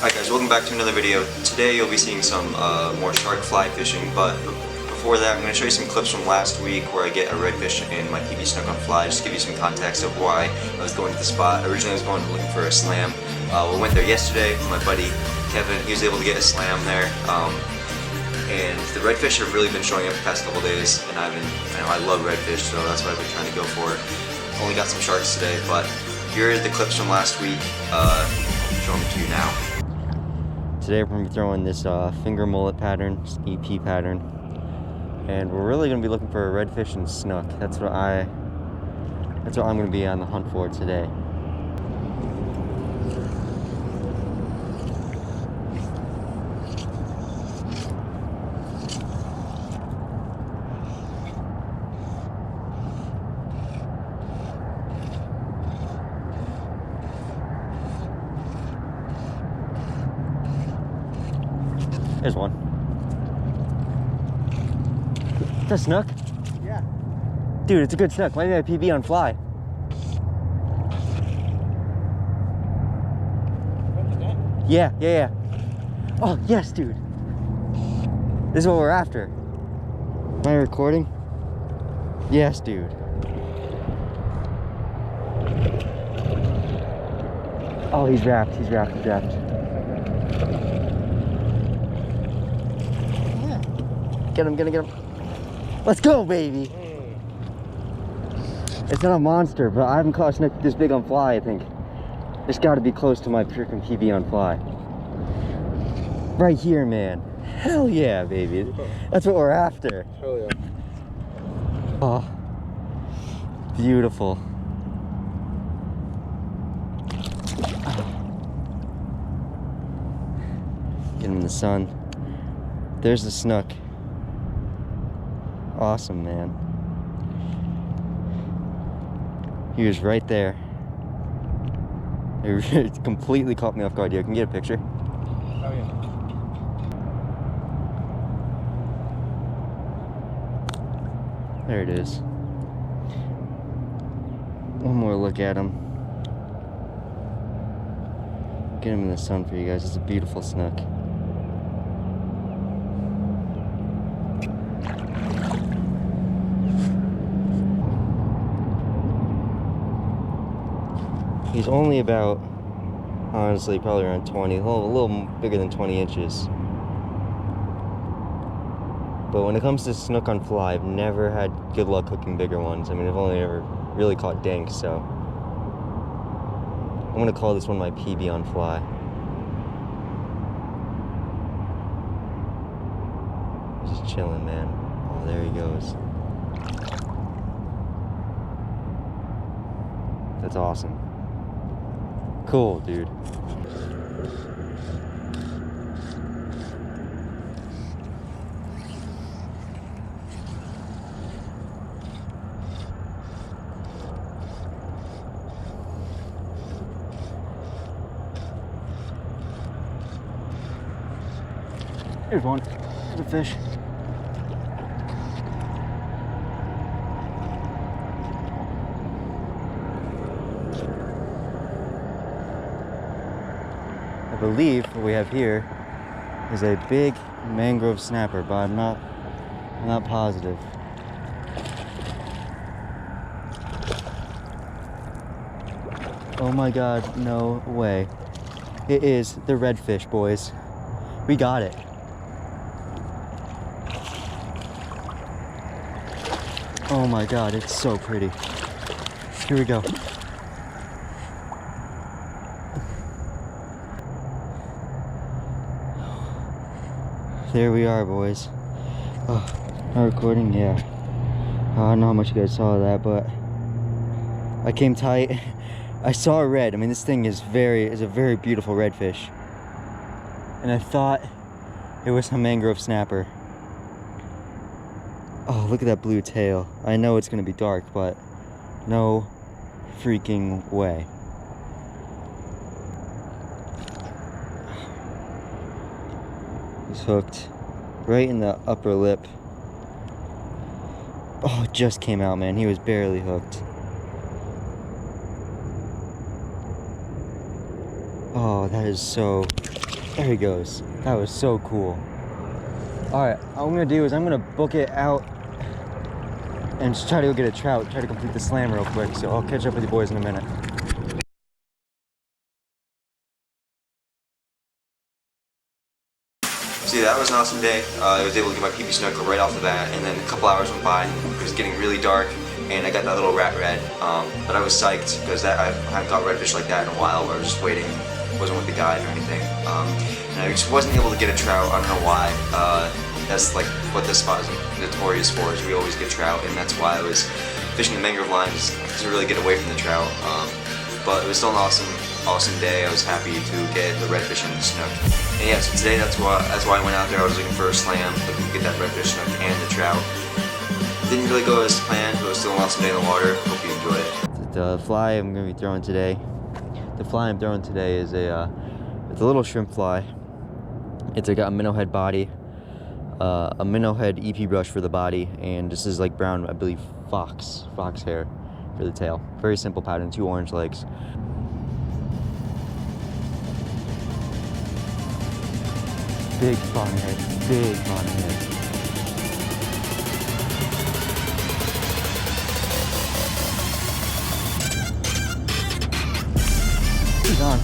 Alright guys, welcome back to another video. Today you'll be seeing some more shark fly fishing, but before that I'm going to show you some clips from last week where I get a redfish in my PB Snook on fly, just to give you some context of why I was going to the spot. Originally I was going looking for a slam. We went there yesterday with my buddy Kevin. He was able to get a slam there. And the redfish have really been showing up the past couple days, and I love redfish, so that's what I've been trying to go for. Only got some sharks today, but here are the clips from last week. I'll show them to you now. Today we're going to be throwing this finger mullet pattern, EP pattern, and we're really going to be looking for a redfish and snook. That's what I'm going to be on the hunt for today. There's one. Is that a snook? Yeah. Dude, it's a good snook. Why did I PB on fly? Yeah. Oh, yes, dude. This is what we're after. Am I recording? Yes, dude. Oh, he's wrapped. Get him, get him. Let's go, baby. It's not a monster, but I haven't caught a snook this big on fly, I think. It's got to be close to my freaking PB on fly. Right here, man. Hell yeah, baby. That's what we're after. Hell yeah. Oh, beautiful. Get him in the sun. There's the snook. Awesome, man. He was right there. It completely caught me off guard. Yeah, I can get a picture. Oh yeah. There it is. One more look at him. Get him in the sun for you guys. It's a beautiful snook. He's only about, honestly, probably around 20, a little bigger than 20 inches. But when it comes to snook on fly, I've never had good luck hooking bigger ones. I mean, I've only ever really caught dinks, so I'm gonna call this one my PB on fly. Just chilling, man. Oh, there he goes. That's awesome. Cool, dude. Here's one. There's a fish. I believe what we have here is a big mangrove snapper, but I'm not positive. Oh my god, no way. It is the redfish, boys. We got it. Oh my god, it's so pretty. Here we go. There we are, boys. Oh, am I recording? Yeah. I don't know how much you guys saw of that, but I came tight. I saw a red. I mean, this thing is a very beautiful redfish. And I thought it was a mangrove snapper. Oh, look at that blue tail. I know it's gonna be dark, but no freaking way. He's hooked right in the upper lip. Oh, it just came out, man. He was barely hooked. Oh, that is so There he goes. That was so cool. All right, what I'm gonna do is I'm gonna book it out and just try to go get a trout, try to complete the slam real quick. So I'll catch up with you boys in a minute. See, that was an awesome day. I was able to get my PB Snook right off the bat, and then a couple hours went by, and it was getting really dark, and I got that little rat red. But I was psyched because I haven't got redfish like that in a while. Where I was just waiting, wasn't with the guide or anything, and I just wasn't able to get a trout. I don't know why. That's like what this spot is notorious for. Is we always get trout, and that's why I was fishing the mangrove lines to really get away from the trout. But it was still an awesome day. I was happy to get the redfish and the snook. And yeah, so today that's why I went out there. I was looking for a slam, looking to get that redfish, snook, and the trout. Didn't really go as planned, but it was still an awesome day in the water. Hope you enjoy it. The fly I'm going to be throwing today, is it's a little shrimp fly. It's got a minnow head body, a minnow head EP brush for the body, and this is like brown, I believe, fox hair for the tail. Very simple pattern, 2 orange legs. Big bonnethead, big bonnethead. He's on.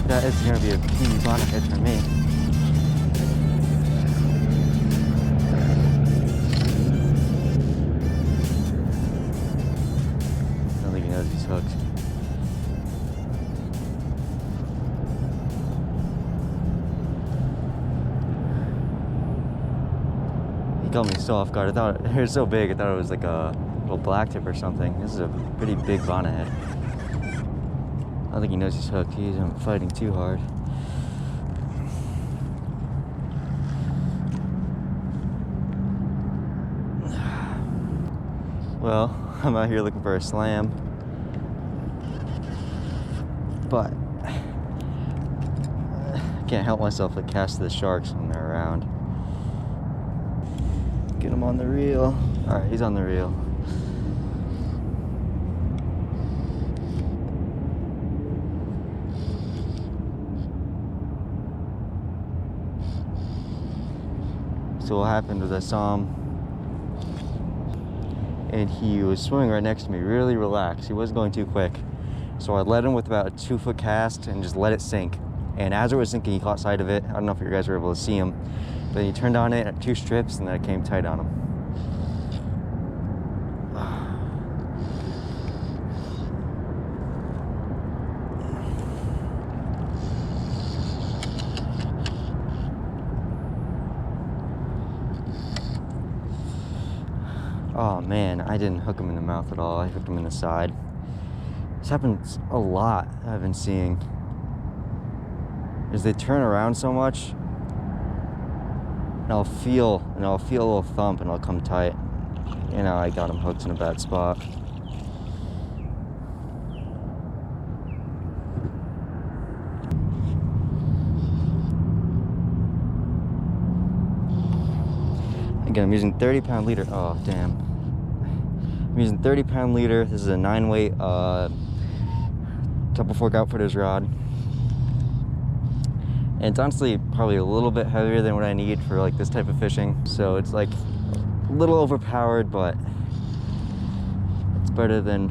That is gonna be a teeny bonnethead for me. I don't think he knows he's hooked. He got me so off guard. I thought it was so big. I thought it was like a little black tip or something. This is a pretty big bonnethead. I don't think he knows he's hooked. He isn't fighting too hard. Well, I'm out here looking for a slam, but I can't help myself but cast the sharks when they're around. Get him on the reel. All right, he's on the reel. So what happened was I saw him, and he was swimming right next to me, really relaxed. He wasn't going too quick. So I led him with about a 2-foot cast and just let it sink. And as it was sinking, he caught sight of it. I don't know if you guys were able to see him, but he turned on it at 2 strips, and then it came tight on him. Oh man, I didn't hook him in the mouth at all. I hooked him in the side. This happens a lot, I've been seeing. Is they turn around so much, and I'll feel a little thump, and I'll come tight. You know, I got him hooked in a bad spot. Again, I'm using 30-pound leader. Oh, damn. I'm using 30-pound leader. This is a 9-weight double fork outfitters rod. And it's honestly probably a little bit heavier than what I need for like this type of fishing. So it's like a little overpowered, but it's better than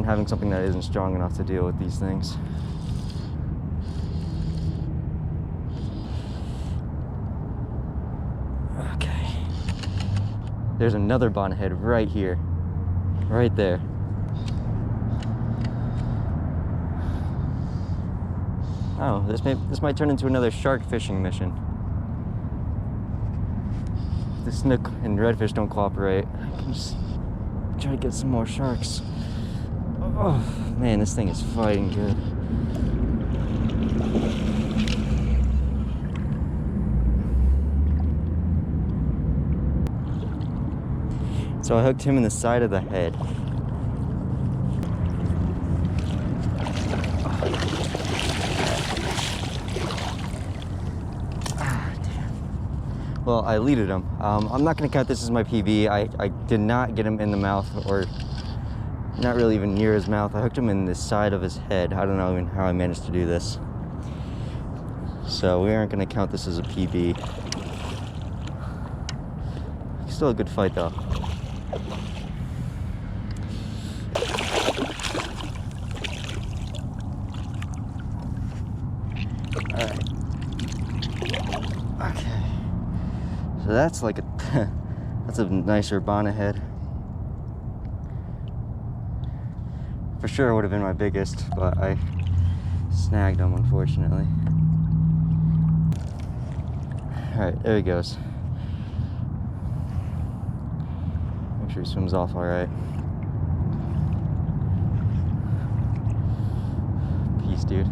having something that isn't strong enough to deal with these things. Okay. There's another bonnethead right here. Right there. Oh, this might turn into another shark fishing mission. The snook and redfish don't cooperate. I can just try to get some more sharks. Oh man, this thing is fighting good. So I hooked him in the side of the head. Well, I leaded him. I'm not gonna count this as my PB. I did not get him in the mouth or not really even near his mouth. I hooked him in the side of his head. I don't know even how I managed to do this. So we aren't going to count this as a PB. Still a good fight though. Alright. Okay. So that's like a that's a nicer bonnethead. For sure would have been my biggest, but I snagged him unfortunately. Alright, there he goes. Make sure he swims off alright. Peace, dude.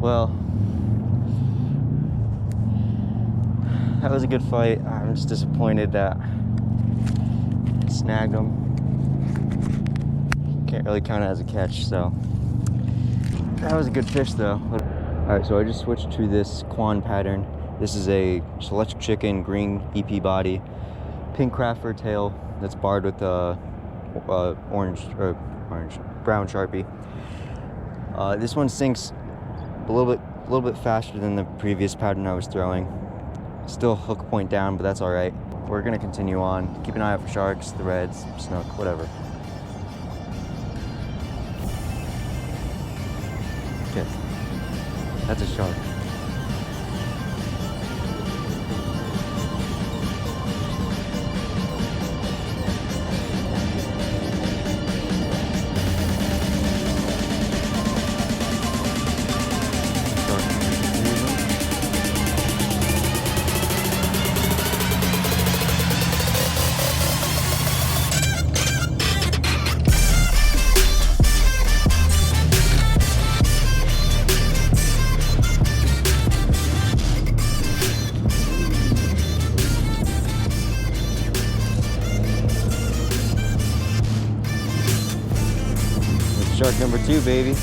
Well, that was a good fight. I'm just disappointed that I snagged him. Can't really count it as a catch, so that was a good fish though. Alright, so I just switched to this Quan pattern. This is a electric chicken, green EP body, pink craft tail that's barred with brown Sharpie. This one sinks a little bit faster than the previous pattern I was throwing. Still hook point down, but that's all right. We're gonna continue on. Keep an eye out for sharks, the reds, snook, whatever. Okay, that's a shark. Shark number 2, baby. I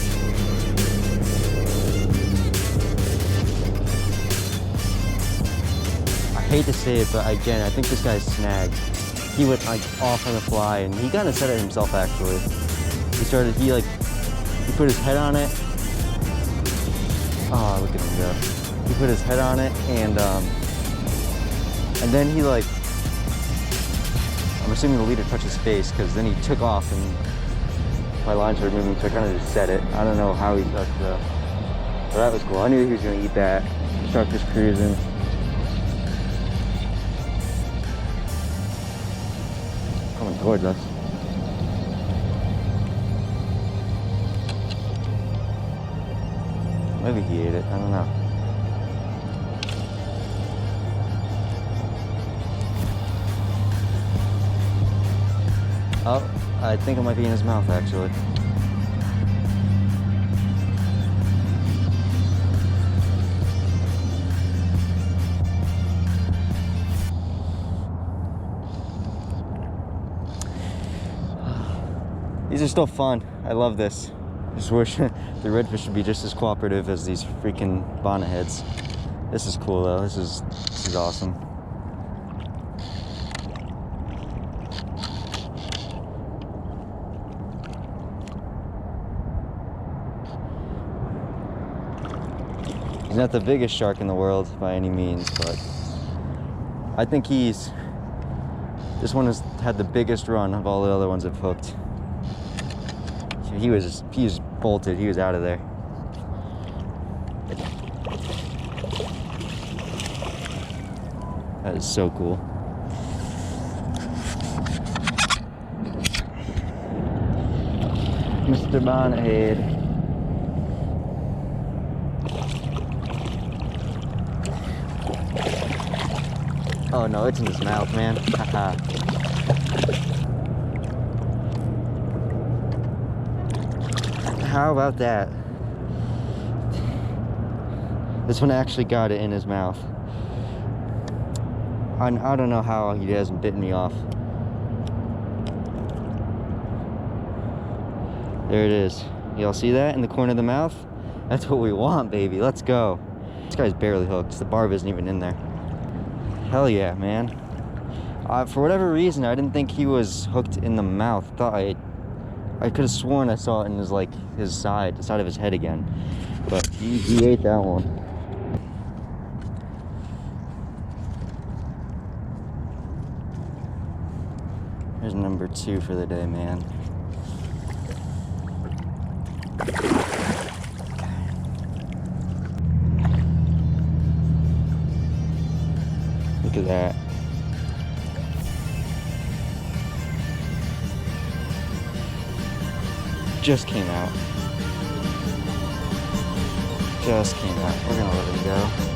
hate to say it, but again, I think this guy's snagged. He went like off on the fly, and he kind of said it himself actually. He put his head on it. Oh, look at him go. He put his head on it, and then he like, I'm assuming the leader touched his face, because then he took off and my line started moving, so I kind of just set it. I don't know how he touched it, but that was cool. I knew he was going to eat that. The shark just cruising. Coming towards us. Maybe he ate it, I don't know. Oh, I think it might be in his mouth actually. These are still fun. I love this. Just wish the redfish would be just as cooperative as these freaking bonnetheads. This is cool though. This is awesome. He's not the biggest shark in the world by any means, but I think this one has had the biggest run of all the other ones I've hooked. He was bolted, he was out of there. That is so cool. Mr. Bonnethead. Oh no, it's in his mouth, man. Haha. How about that? This one actually got it in his mouth. I don't know how he hasn't bitten me off. There it is. Y'all see that in the corner of the mouth? That's what we want, baby. Let's go. This guy's barely hooked. The barb isn't even in there. Hell yeah, man. For whatever reason, I didn't think he was hooked in the mouth. I could have sworn I saw it in his side, the side of his head again. But he ate that one. Here's number 2 for the day, man. Look at that. Just came out. We're gonna let him go.